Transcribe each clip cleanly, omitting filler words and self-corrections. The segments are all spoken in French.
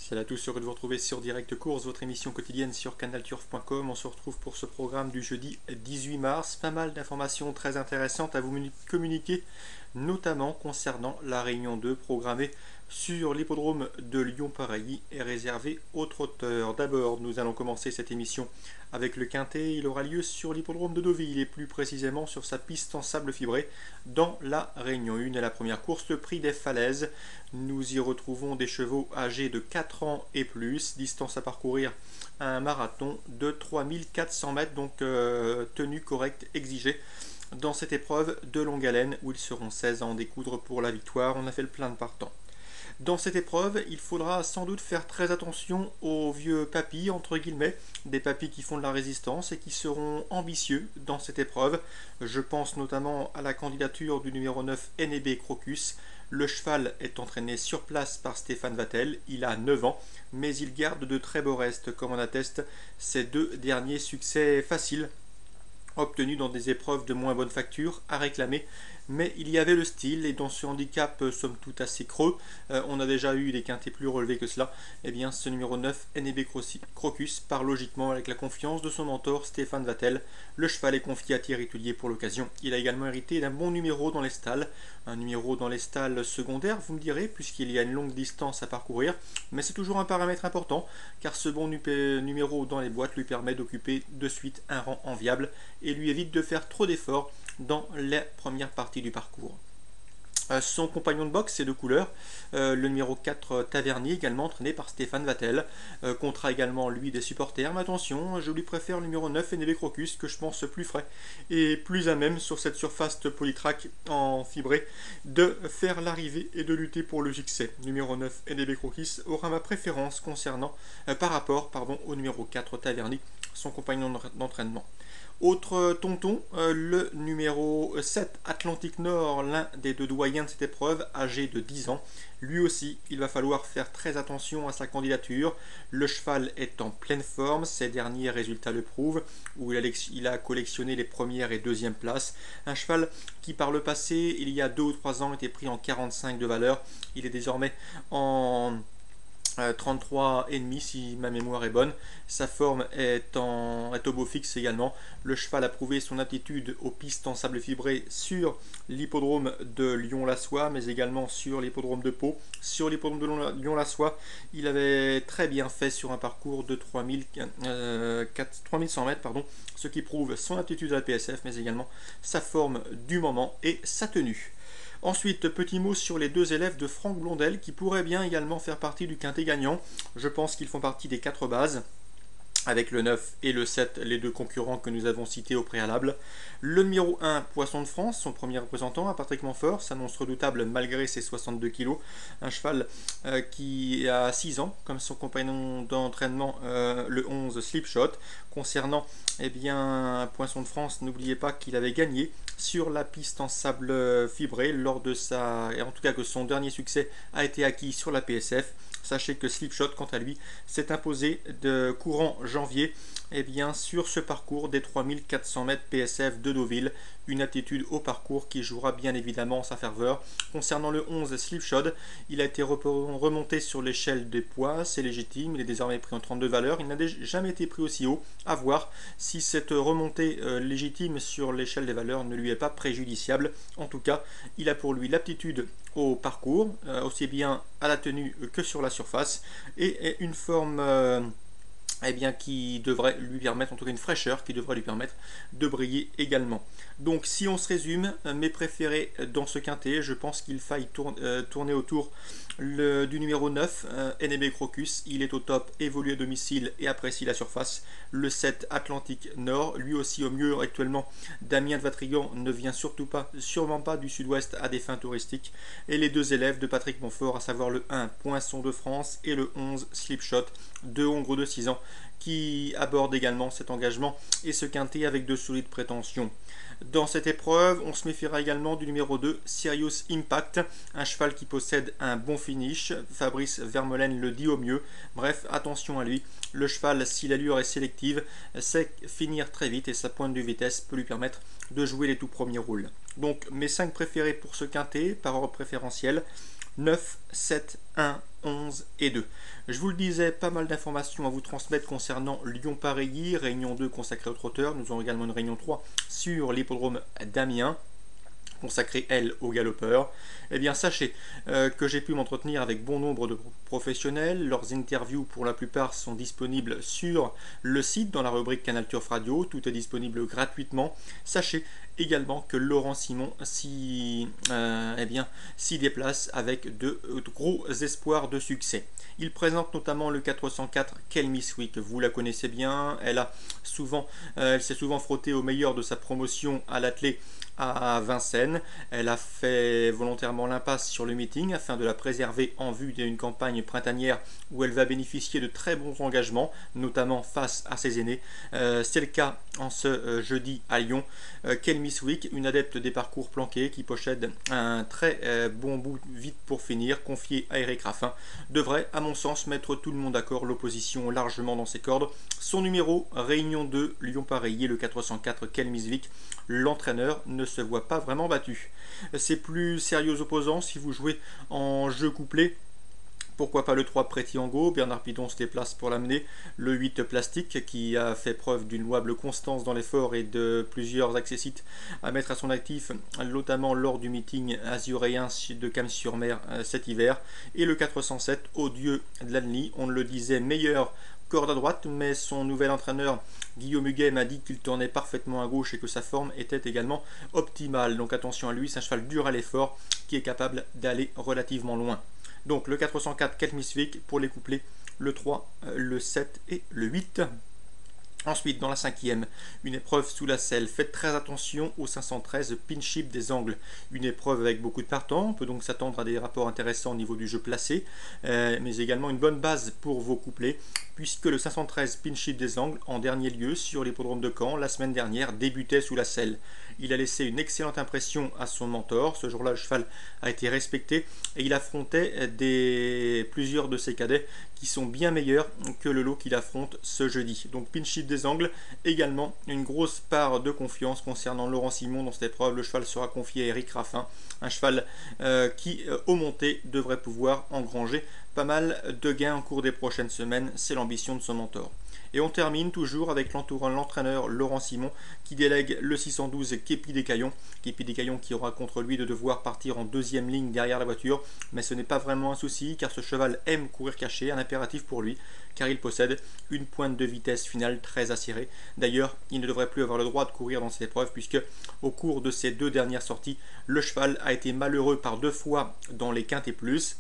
Salut à tous, heureux de vous retrouver sur Direct Course, votre émission quotidienne sur canalturf.com. On se retrouve pour ce programme du jeudi 18 mars. Pas mal d'informations très intéressantes à vous communiquer, notamment concernant la Réunion 2 programmée sur l'hippodrome de Lyon-Parailly et réservée aux trotteurs. D'abord, nous allons commencer cette émission avec le quintet. Il aura lieu sur l'hippodrome de Deauville et plus précisément sur sa piste en sable fibré dans la Réunion 1 et la première course, le prix des falaises. Nous y retrouvons des chevaux âgés de 4 ans et plus, distance à parcourir un marathon de 3400 mètres, donc tenue correcte exigée dans cette épreuve de longue haleine où ils seront 16 à en découdre pour la victoire. On a fait le plein de partants. Dans cette épreuve, il faudra sans doute faire très attention aux vieux papis, entre guillemets, des papis qui font de la résistance et qui seront ambitieux dans cette épreuve. Je pense notamment à la candidature du numéro 9, NB Crocus. Le cheval est entraîné sur place par Stéphane Vattel, il a 9 ans, mais il garde de très beaux restes, comme en attestent ses deux derniers succès faciles obtenu dans des épreuves de moins bonne facture à réclamer, mais il y avait le style et dans ce handicap somme toute assez creux, on a déjà eu des quintets plus relevés que cela, et bien ce numéro 9 NB Crocus part logiquement avec la confiance de son mentor Stéphane Vattel. Le cheval est confié à Thierry Tullier pour l'occasion. Il a également hérité d'un bon numéro dans les stalles, un numéro dans les stalles secondaires, vous me direz, puisqu'il y a une longue distance à parcourir, mais c'est toujours un paramètre important, car ce bon numéro dans les boîtes lui permet d'occuper de suite un rang enviable et lui évite de faire trop d'efforts dans la première partie du parcours. Son compagnon de boxe, c'est de couleur, le numéro 4 Tavernier, également entraîné par Stéphane Vattel, comptera également lui des supporters, mais attention, je lui préfère le numéro 9 NB Crocus, que je pense plus frais et plus à même sur cette surface polytrack en fibré de faire l'arrivée et de lutter pour le succès. Numéro 9 NB Crocus aura ma préférence concernant par rapport au numéro 4 Tavernier, son compagnon d'entraînement. Autre tonton, le numéro 7 Atlantique Nord, l'un des deux doyens de cette épreuve, âgé de 10 ans. Lui aussi, il va falloir faire très attention à sa candidature. Le cheval est en pleine forme, ses derniers résultats le prouvent, où il a collectionné les premières et deuxièmes places. Un cheval qui par le passé, il y a 2 ou 3 ans, était pris en 45 de valeur. Il est désormais en 33,5 si ma mémoire est bonne. Sa forme est au beau fixe également. Le cheval a prouvé son aptitude aux pistes en sable fibré sur l'hippodrome de Lyon-la-Soie, mais également sur l'hippodrome de Pau. Sur l'hippodrome de Lyon-la-Soie, il avait très bien fait sur un parcours de 3100 mètres, ce qui prouve son aptitude à la PSF, mais également sa forme du moment et sa tenue. Ensuite, petit mot sur les deux élèves de Franck Blondel qui pourraient bien également faire partie du quintet gagnant. Je pense qu'ils font partie des 4 bases, avec le 9 et le 7, les deux concurrents que nous avons cités au préalable. Le numéro 1, Poisson de France, son premier représentant, à Patrick Montfort, s'annonce redoutable malgré ses 62 kg. Un cheval qui a 6 ans, comme son compagnon d'entraînement, le 11, Slipshot. Concernant Poisson de France, n'oubliez pas qu'il avait gagné sur la piste en sable fibré lors de et en tout cas que son dernier succès a été acquis sur la PSF. Sachez que Slipshot, quant à lui, s'est imposé de courant janvier sur ce parcours des 3400 mètres PSF de Deauville. Une attitude au parcours qui jouera bien évidemment en sa faveur. Concernant le 11 Slipshot, il a été remonté sur l'échelle des poids, c'est légitime, il est désormais pris en 32 valeurs, il n'a jamais été pris aussi haut. À voir si cette remontée légitime sur l'échelle des valeurs ne lui est pas préjudiciable. En tout cas, il a pour lui l'aptitude au parcours, aussi bien à la tenue que sur la surface, et une forme qui devrait lui permettre, en tout cas une fraîcheur qui devrait lui permettre de briller également. Donc si on se résume, mes préférés dans ce quintet, je pense qu'il faille tourner autour du numéro 9, NB Crocus, il est au top, évolue à domicile et apprécie la surface. Le 7 Atlantique Nord, lui aussi au mieux actuellement, Damien de Vatrigan ne vient sûrement pas du sud-ouest à des fins touristiques. Et les deux élèves de Patrick Montfort, à savoir le 1 Poisson de France et le 11 Slipshot, deux Hongres de 6 ans, qui abordent également cet engagement et ce quintet avec de solides prétentions. Dans cette épreuve, on se méfiera également du numéro 2, Sirius Impact, un cheval qui possède un bon finish. Fabrice Vermeulen le dit au mieux. Bref, attention à lui. Le cheval, si l'allure est sélective, sait finir très vite et sa pointe de vitesse peut lui permettre de jouer les tout premiers rôles. Donc mes 5 préférés pour ce quintet, par ordre préférentiel. 9, 7, 1, 11 et 2. Je vous le disais, pas mal d'informations à vous transmettre concernant Lyon-Pareilly, réunion 2 consacrée aux trotteurs. Nous aurons également une réunion 3 sur l'hippodrome d'Amiens, consacrée, elle, aux galopeurs. Eh bien, sachez que j'ai pu m'entretenir avec bon nombre de professionnels. Leurs interviews, pour la plupart, sont disponibles sur le site, dans la rubrique Canal Turf Radio. Tout est disponible gratuitement. Sachez également que Laurent Simon s'y déplace avec de gros espoirs de succès. Il présente notamment le 404 Kelmiswick. Vous la connaissez bien. Elle s'est souvent frottée au meilleur de sa promotion à l'attelé à Vincennes. Elle a fait volontairement l'impasse sur le meeting afin de la préserver en vue d'une campagne printanière où elle va bénéficier de très bons engagements, notamment face à ses aînés. C'est le cas en ce jeudi à Lyon. Kelmiswick, une adepte des parcours planqués qui possède un très bon bout vite pour finir, confié à Eric Raffin, devrait à mon sens mettre tout le monde d'accord, l'opposition largement dans ses cordes. Son numéro, Réunion 2, Lyon-Pareilly, le 404 Kelmiswick. L'entraîneur ne se voit pas vraiment battu. Ses plus sérieux opposants, si vous jouez en jeu couplé, pourquoi pas le 3 Prétiango, Bernard Pidon se déplace pour l'amener, le 8 Plastique qui a fait preuve d'une louable constance dans l'effort et de plusieurs accessites à mettre à son actif, notamment lors du meeting azuréen de Cam-sur-Mer cet hiver, et le 407 Odieux de l'Annecy, on le disait meilleur corde à droite, mais son nouvel entraîneur Guillaume Huguet m'a dit qu'il tournait parfaitement à gauche et que sa forme était également optimale. Donc attention à lui, c'est un cheval dur à l'effort qui est capable d'aller relativement loin. Donc le 404 Kelmiswick pour les couplets, le 3, le 7 et le 8. Ensuite, dans la cinquième, une épreuve sous la selle. Faites très attention au 513 Pinship des Angles. Une épreuve avec beaucoup de partants. On peut donc s'attendre à des rapports intéressants au niveau du jeu placé, mais également une bonne base pour vos couplets, puisque le 513 Pinship des Angles, en dernier lieu, sur l'hippodrome de Caen, la semaine dernière, débutait sous la selle. Il a laissé une excellente impression à son mentor. Ce jour-là, le cheval a été respecté et il affrontait plusieurs de ses cadets qui sont bien meilleurs que le lot qu'il affronte ce jeudi. Donc Pinship des Angles, également une grosse part de confiance concernant Laurent Simon dans cette épreuve. Le cheval sera confié à Eric Raffin, un cheval qui, au monté, devrait pouvoir engranger pas mal de gains au cours des prochaines semaines. C'est l'ambition de son mentor. Et on termine toujours avec l'entraîneur Laurent Simon qui délègue le 612 Képi Descaillons. Képi Descaillons qui aura contre lui de devoir partir en deuxième ligne derrière la voiture. Mais ce n'est pas vraiment un souci car ce cheval aime courir caché, un impératif pour lui car il possède une pointe de vitesse finale très acérée. D'ailleurs, il ne devrait plus avoir le droit de courir dans cette épreuve puisque au cours de ses deux dernières sorties, le cheval a été malheureux par 2 fois dans les quintés plus.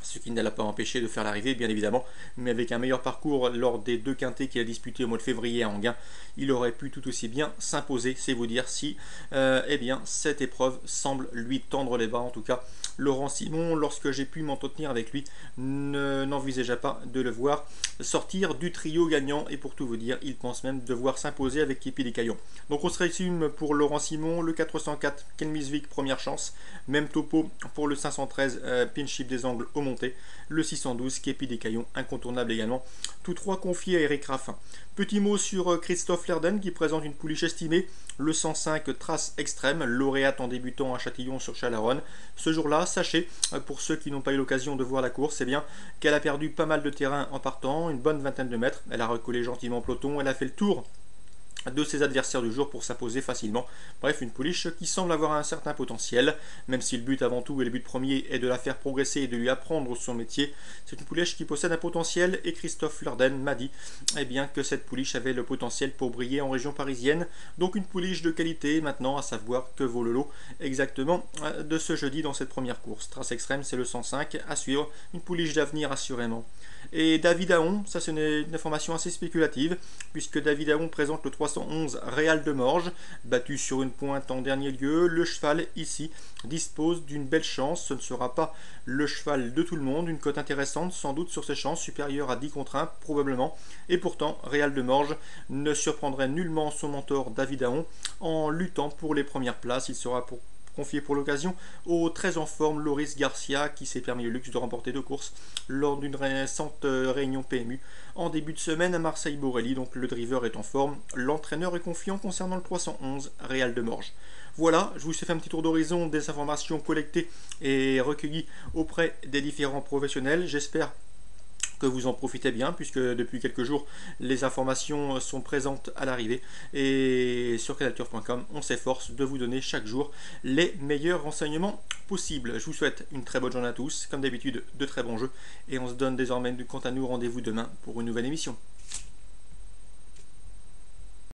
Ce qui ne l'a pas empêché de faire l'arrivée, bien évidemment, mais avec un meilleur parcours lors des 2 quintés qu'il a disputés au mois de février à Enghien, il aurait pu tout aussi bien s'imposer. C'est vous dire si cette épreuve semble lui tendre les bras. En tout cas, Laurent Simon, lorsque j'ai pu m'entretenir avec lui, n'envisageait pas de le voir sortir du trio gagnant, et pour tout vous dire, il pense même devoir s'imposer avec Képi Descaillons. Donc on se résume pour Laurent Simon, le 404 Kelmiswick, première chance, même topo pour le 513 Pinship des Angles au monté, le 612 Képi Descaillons, incontournable également, tous trois confiés à Eric Raffin. Petit mot sur Christophe Lerden qui présente une pouliche estimée, le 105 Trace Extrême, lauréate en débutant à Châtillon sur Chalaronne. Ce jour-là, sachez, pour ceux qui n'ont pas eu l'occasion de voir la course, c'est bien qu'elle a perdu pas mal de terrain en partant, une bonne vingtaine de mètres. Elle a recollé gentiment peloton, elle a fait le tour de ses adversaires du jour pour s'imposer facilement. Bref, une pouliche qui semble avoir un certain potentiel, même si le but avant tout et le but premier est de la faire progresser et de lui apprendre son métier. C'est une pouliche qui possède un potentiel et Christophe Lerden m'a dit que cette pouliche avait le potentiel pour briller en région parisienne. Donc une pouliche de qualité. Maintenant, à savoir que vaut le lot exactement de ce jeudi dans cette première course. Trace Extrême, c'est le 105 à suivre. Une pouliche d'avenir assurément. Et David Aon, ça c'est une information assez spéculative, puisque David Aon présente le 311 Réal de Morges, battu sur une pointe en dernier lieu. Le cheval ici dispose d'une belle chance, ce ne sera pas le cheval de tout le monde, une cote intéressante sans doute sur ses chances, supérieure à 10 contre 1 probablement, et pourtant Réal de Morges ne surprendrait nullement son mentor David Aon en luttant pour les premières places. Il sera confié pour l'occasion au très en forme Loris Garcia qui s'est permis le luxe de remporter 2 courses lors d'une récente réunion PMU en début de semaine à Marseille-Borelli. Donc le driver est en forme, l'entraîneur est confiant concernant le 311 Réal de Morges. Voilà, je vous ai fait un petit tour d'horizon des informations collectées et recueillies auprès des différents professionnels. J'espère que vous en profitez bien, puisque depuis quelques jours, les informations sont présentes à l'arrivée. Et sur canalturf.com, on s'efforce de vous donner chaque jour les meilleurs renseignements possibles. Je vous souhaite une très bonne journée à tous, comme d'habitude, de très bons jeux. Et on se donne désormais, quant à nous, rendez-vous demain pour une nouvelle émission.